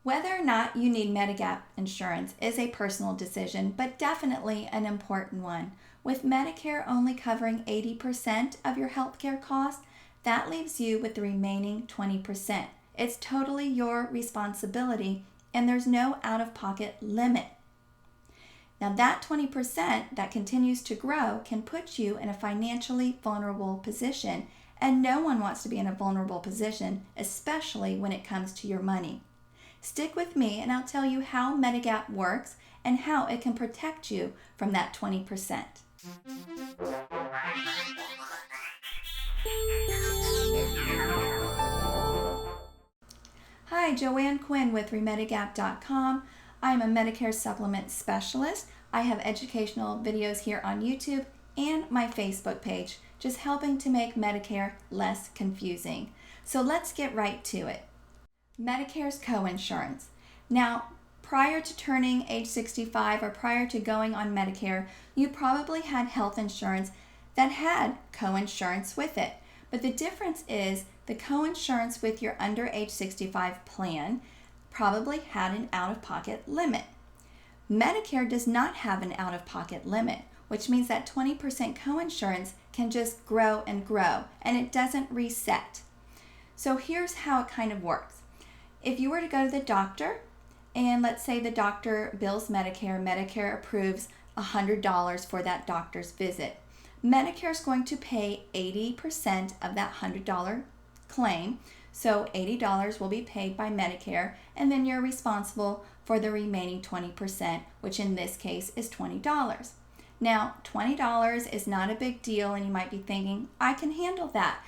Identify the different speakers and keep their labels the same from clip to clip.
Speaker 1: Whether or not you need Medigap insurance is a personal decision, but definitely an important one. With Medicare only covering 80% of your healthcare costs, that leaves you with the remaining 20%. It's totally your responsibility, and there's no out-of-pocket limit. Now, that 20% that continues to grow can put you in a financially vulnerable position, and no one wants to be in a vulnerable position, especially when it comes to your money. Stick with me and I'll tell you how Medigap works and how it can protect you from that 20%. Hi, Joanne Quinn with REMEDIGAP.com. I'm a Medicare supplement specialist. I have educational videos here on YouTube and my Facebook page, just helping to make Medicare less confusing. So let's get right to it. Medicare's coinsurance. Now, prior to turning age 65 or prior to going on Medicare, you probably had health insurance that had coinsurance with it. But the difference is the coinsurance with your under age 65 plan probably had an out-of-pocket limit. Medicare does not have an out-of-pocket limit, which means that 20% coinsurance can just grow and grow, and it doesn't reset. So here's how it kind of works. If you were to go to the doctor, and let's say the doctor bills Medicare, Medicare approves $100 for that doctor's visit. Medicare is going to pay 80% of that $100 claim, so $80 will be paid by Medicare, and then you're responsible for the remaining 20%, which in this case is $20. Now, $20 is not a big deal, and you might be thinking, I can handle that.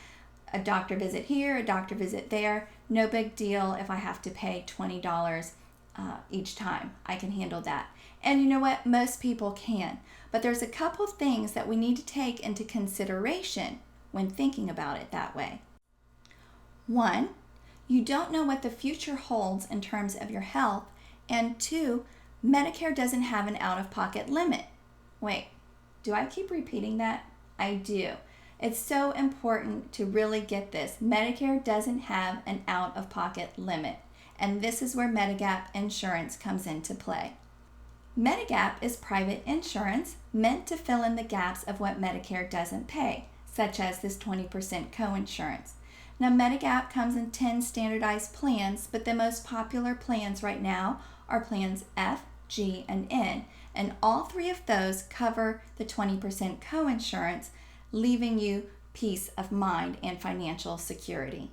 Speaker 1: A doctor visit here, a doctor visit there, no big deal if I have to pay $20 each time. I can handle that. And you know what? Most people can. But there's a couple of things that we need to take into consideration when thinking about it that way. One, you don't know what the future holds in terms of your health. And two, Medicare doesn't have an out-of-pocket limit. Wait, do I keep repeating that? I do. It's so important to really get this. Medicare doesn't have an out-of-pocket limit, and this is where Medigap insurance comes into play. Medigap is private insurance meant to fill in the gaps of what Medicare doesn't pay, such as this 20% coinsurance. Now, Medigap comes in 10 standardized plans, but the most popular plans right now are plans F, G, and N, and all three of those cover the 20% coinsurance, leaving you peace of mind and financial security.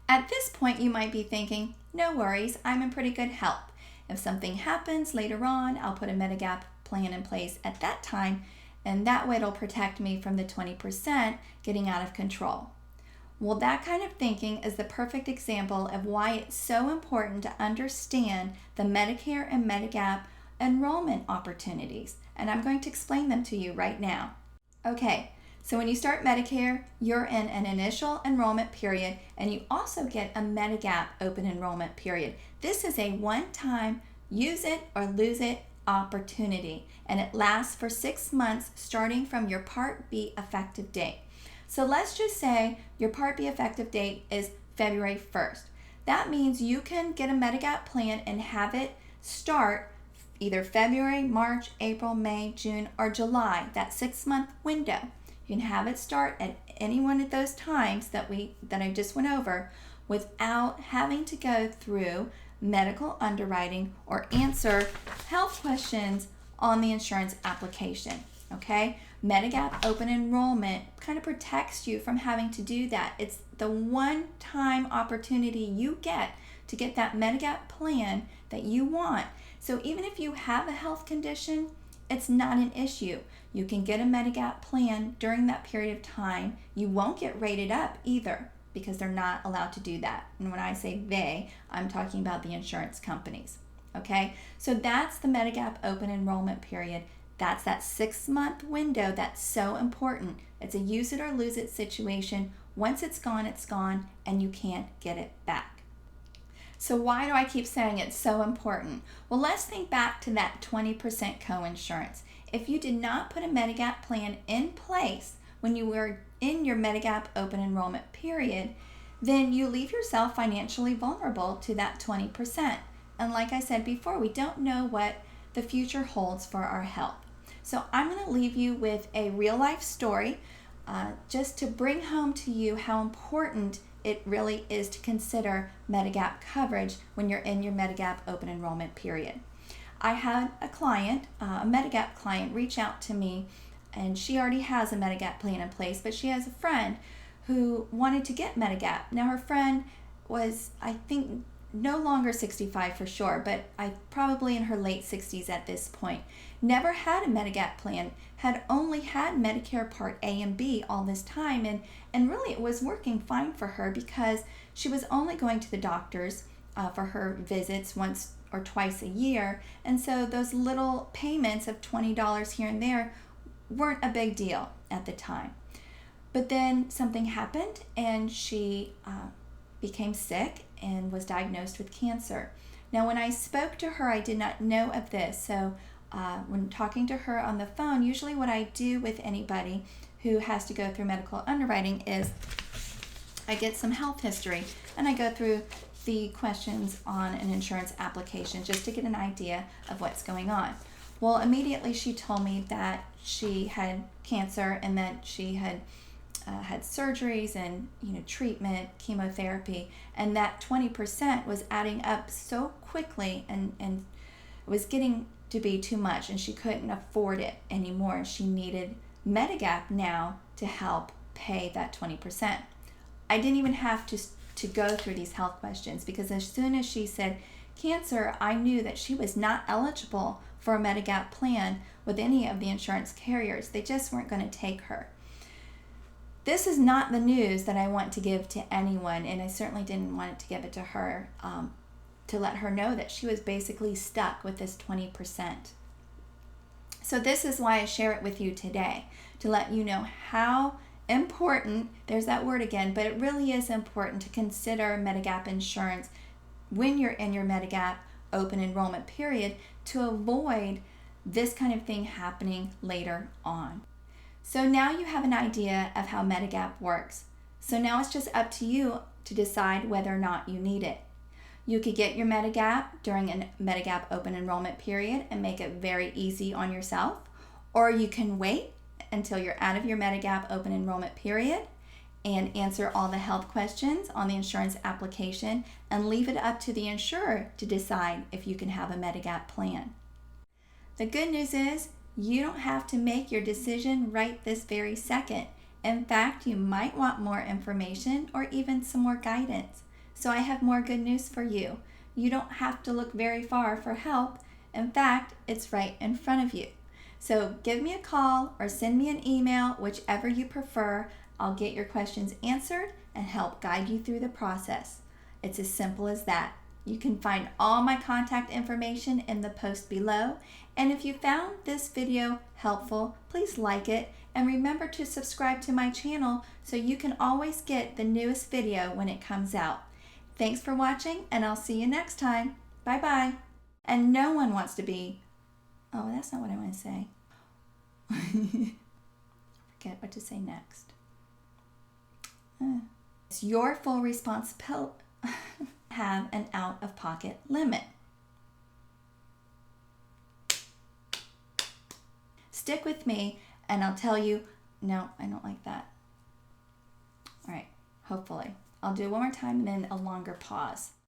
Speaker 1: At this point, you might be thinking, no worries, I'm in pretty good health. If something happens later on, I'll put a Medigap plan in place at that time, and that way it'll protect me from the 20% getting out of control. Well, that kind of thinking is the perfect example of why it's so important to understand the Medicare and Medigap enrollment opportunities, and I'm going to explain them to you right now. Okay, so when you start Medicare, you're in an initial enrollment period, and you also get a Medigap open enrollment period. This is a one-time use it or lose it opportunity, and it lasts for 6 months starting from your Part B effective date. So let's just say your Part B effective date is February 1st. That means you can get a Medigap plan and have it start either February, March, April, May, June, or July, that 6-month window. You can have it start at any one of those times that I just went over without having to go through medical underwriting or answer health questions on the insurance application. Okay? Medigap open enrollment kind of protects you from having to do that. It's the one-time opportunity you get to get that Medigap plan that you want. So even if you have a health condition, it's not an issue. You can get a Medigap plan during that period of time. You won't get rated up either because they're not allowed to do that. And when I say they, I'm talking about the insurance companies. Okay? So that's the Medigap open enrollment period. That's that 6-month window that's so important. It's a use it or lose it situation. Once it's gone, and you can't get it back. So why do I keep saying it's so important? Well, let's think back to that 20% coinsurance. If you did not put a Medigap plan in place when you were in your Medigap open enrollment period, then you leave yourself financially vulnerable to that 20%. And like I said before, we don't know what the future holds for our health. So I'm going to leave you with a real life story just to bring home to you how important it really is to consider Medigap coverage when you're in your Medigap open enrollment period. I had a client, a Medigap client, reach out to me, and she already has a Medigap plan in place, but she has a friend who wanted to get Medigap. Now her friend was, I think, no longer 65 for sure, but probably in her late 60s at this point. Never had a Medigap plan, had only had Medicare Part A and B all this time, and really it was working fine for her because she was only going to the doctors for her visits once or twice a year, and so those little payments of $20 here and there weren't a big deal at the time. But then something happened and she became sick and was diagnosed with cancer. Now when I spoke to her, I did not know of this, so when talking to her on the phone, usually what I do with anybody who has to go through medical underwriting is I get some health history and I go through the questions on an insurance application just to get an idea of what's going on. Well, immediately she told me that she had cancer and that she had had surgeries and treatment, chemotherapy, and that 20% was adding up so quickly and it was getting to be too much, and she couldn't afford it anymore. She needed Medigap now to help pay that 20%. I didn't even have to go through these health questions because as soon as she said cancer, I knew that she was not eligible for a Medigap plan with any of the insurance carriers. They just weren't going to take her. This is not the news that I want to give to anyone, and I certainly didn't want to give it to her to let her know that she was basically stuck with this 20%. So this is why I share it with you today, to let you know how important, there's that word again, but it really is important to consider Medigap insurance when you're in your Medigap open enrollment period to avoid this kind of thing happening later on. So now you have an idea of how Medigap works. So now it's just up to you to decide whether or not you need it. You could get your Medigap during a Medigap open enrollment period and make it very easy on yourself, or you can wait until you're out of your Medigap open enrollment period and answer all the health questions on the insurance application and leave it up to the insurer to decide if you can have a Medigap plan. The good news is you don't have to make your decision right this very second. In fact, you might want more information or even some more guidance. So I have more good news for you. You don't have to look very far for help. In fact, it's right in front of you. So give me a call or send me an email, whichever you prefer. I'll get your questions answered and help guide you through the process. It's as simple as that. You can find all my contact information in the post below. And if you found this video helpful, please like it and remember to subscribe to my channel so you can always get the newest video when it comes out. Thanks for watching, and I'll see you next time. Bye-bye. And no one wants to be... Oh, that's not what I want to say. Forget what to say next. It's your full responsibility to have an out-of-pocket limit. Stick with me, and I'll tell you... No, I don't like that. All right, hopefully. I'll do it one more time and then a longer pause.